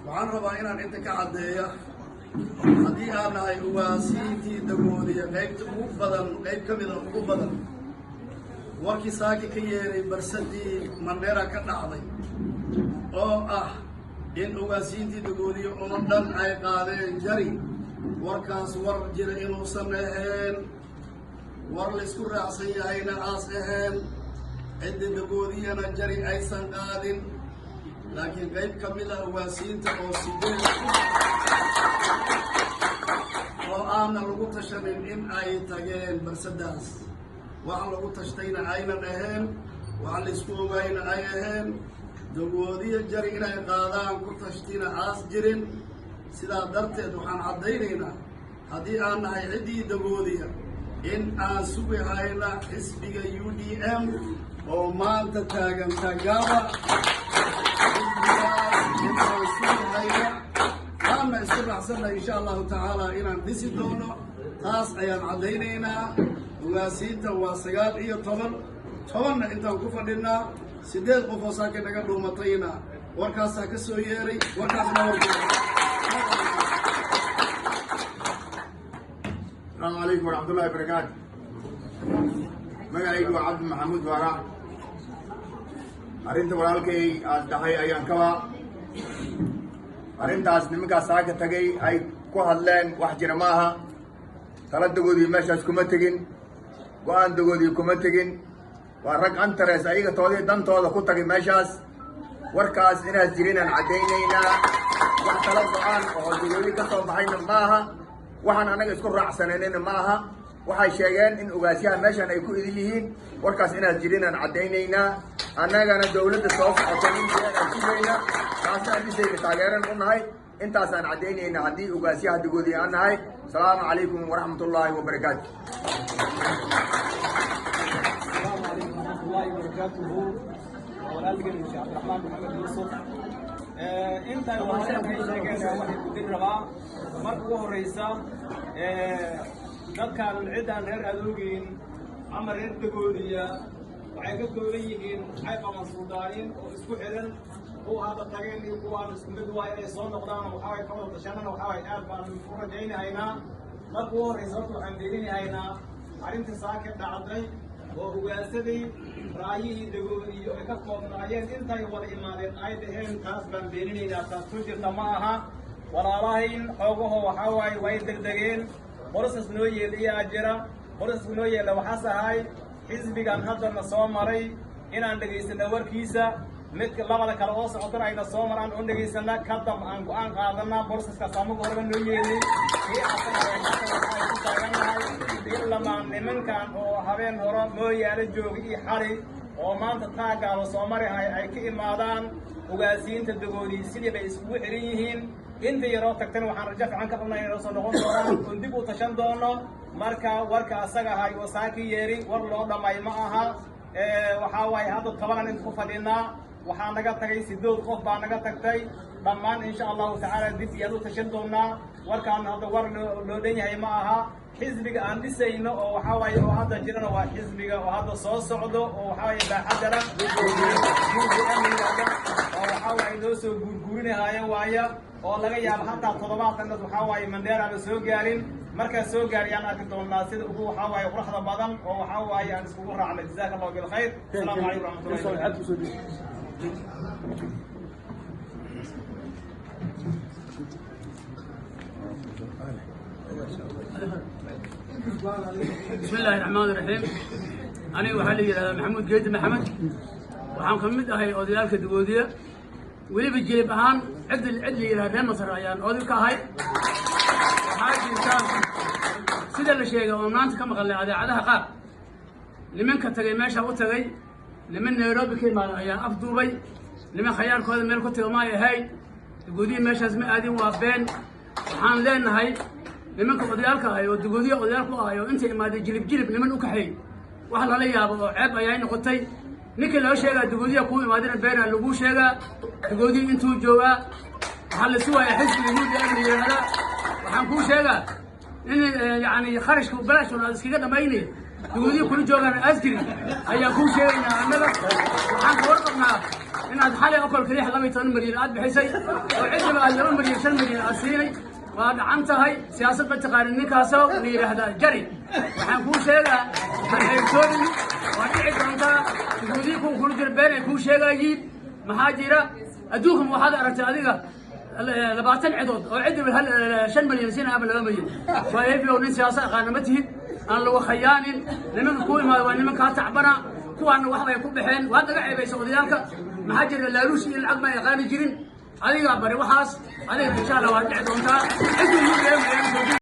waxaan rabaa inaan inta ka caddeeya haddii aan nahay ugaasiintii dagoodiya qaybta ugu badan qayb ka mida ugu badan warkii saaki ka yeeray barsadii Mandheera ka dhacday oo ah in ugaasiintii dagoodiya oo dhan ay qaadeen jari warkaas war jira inuusan ahayn war la isku raacsan yahayna aas ahayn cidda dagoodiyana jari aysan qaadin laakiin qayb ka mid ah ugaasiinta oo sideen oo aana lagu tashanin in ay tageen barsadaas waxa lagu tashtayna aynan ahayn waxa la isku ogaayna ay ahayn dagoodiya jari inay qaadaan ku tashtina aas jirin sidaa darteed waxaan caddaynaynaa haddii aan nahay ciddii dagoodiya in aan sugi hayna xisbiga UDM oo maanta taagan Tagaba أنا استمع سنة إن شاء الله تعالى إلى نسي دونه تاس أيام عدينينا وغاسينتا واسقات إيه طبعا أنت وكفر لنا سيدات قفصاك نقدر مطينا وركاسا كسويري وركاسا السلام عليكم ورحمة الله وبركاته. مقعيد عبد محمود وراء أرنت ورالكي أصدحي أيان كوا أرنتاس نمكا ساكا تغي أي كو هدلين وحجر ماها تلد دقودي ماشاس كومتغين وان دقودي كومتغين ورق أنترس أيغا تودي دان تودا كوتغي ماشاس وركاس إناس جيرين عدينينا وحتلد دعان وحجرولي كسو بحينا ماها waxaan anaga isku raacsanayna maaha waxay sheegeen in ugaasyaha meeshan ay ku idilihiin warkaas inaad jirinaan cadaynaynaa annagana dawladda soo socotay inaan sugayna taasaan dhisayna taageeran u nahay intaasaan cadaynaynaa haddii ugaasyaha dagoodii aan nahay asalaamu calaykum waraxmatullaahi wabarakaatu walaalkeen Sheekh Abdiraxmaan Maxamed Yuusuf inta waxaan ka sheegaynaa waxa ku dirraba marka ugu horeysa dadkan ciidan reer adoogin ama reer dagoodiya waxay ka kooban yihiin ay qaban suudaanin oo isku xiran oo hada tageen iyo kuwaan isku mid waa inay soo noqdaan waxa ay ka wada tashanana waxa ay aad baan u rajaynaynaa marka ugu horeysa waxaan deelinaynaa arrinta saaka dhacday oo ugaasaday raayihii dagoodiyo ay ka koobnaayeen intay wada imaadeen ay dhaheen taas baan beeninaynaa taas ku jirta ma aha walaalahayn xoogaho waxaa waaye way degdegeen borosas noo yeelayaa jira borosas noo yeela waxaas ahay xisbigan haddana soo maray inaan dhegaysana warkiisa midka labada kale oo socotana ayna soo maraan oon dhegaysana kadam aan go-aan qaadana borosaskaas amaga horeba noo yeelay kii asaga ay ku taagannahay ilamaan nimankan oo habeen hore mooyaale jooga iyo xali oo maanta taagaaba soo marihay ay ka imaadaan ugaasiinta dagoodii sidii bay iskugu xiran yihiin inta yaroo tagtana waxaan rajo fiican ka qabnaa inay soo noqon doonaan oon dib u tashan doono marka warka asaga ahay oo saaki yeeri war loo dhamay ma aha waxaa waaye hadda 10 inta ku fadhinaa waxaa naga tagay 8 qof baa naga tagtay dhammaan insha allahu tacaala dib iyaan u tashan doonaa warkaan hadda war loo dhan yahay ma aha xisbiga aan dhisayno oo waxaa waaye oo hadda jirana waa xisbiga oo hadda soo socdo oo waxaa waaye baaxadana oo waxaa waaye noo soo guurguurinahaya waaya oo laga yaabo hataa 7 dad waxaa waaye Mandheera aan soo gaarin markaa soo gaariyaan arki doonaa sida ugu waxaa waaye quruxda badan oo waxaa waaye aan iskugu raacnay jazaakallahu bil khayr assalaamu calaykum warahmatullahi بسم الله الرحمن الرحيم أنا وحالي هذا محمود جيد محمد وحام كمد هاي أوديالك دبودية ولي بتجيب هان عدل إلى مصر أيان أوديك هاي حاجة إنسان سيد الشيء ومنانت كم غلي على قاب لمن كتجي ماشى وتجي لمن نيروبي كما أيان أفضوبي لمن خيار كذا ملك تجمعي هاي دبودية ماشى اسمه أدي وابين وحام لين هاي nimanka odayaalka ah oo dagoodiya odayaalku ah oo inta imaaday jilib niman u kaxay waxa la yaabo ceeb ayay noqotay ninka loo sheegay dagoodiya ku imaadina been lagu sheegaa dagoodiya intuu joogaa waxa la suwaya xisbiga UDM waxaan ku sheegaa in yaani kharashku balaash oo iskaga dhamaynay دقودي كل جوجان أذكري أيا كل شيء أنا وحن ورقنا إن هذا حالي أكل كريه لما يتون مليون بحيثي وعندما أجرون مليون 10 مليون أسيري وهذا عنته هاي سياسة بتقارن نكاسو نير هذا جري وحن كل شيء الحيواني وعند عنده دقودي كل جربان كل شيء يجيب مهاجرة أدوهم واحد أرتاديها لبعتن عدود وعد من هال 5 مليون سنة قبل 2 مليون فيبي ونين سياسة قانمته أنا لو خيان لمن كوي ما ونمن كاتعبنا كوا أنه واحد يكون بحين وهذا قاعد بيسوي ذلك مهاجر لا روسي العقبة يغاني جرين عليه بري وحاس عليه إن شاء الله وارجع دونتا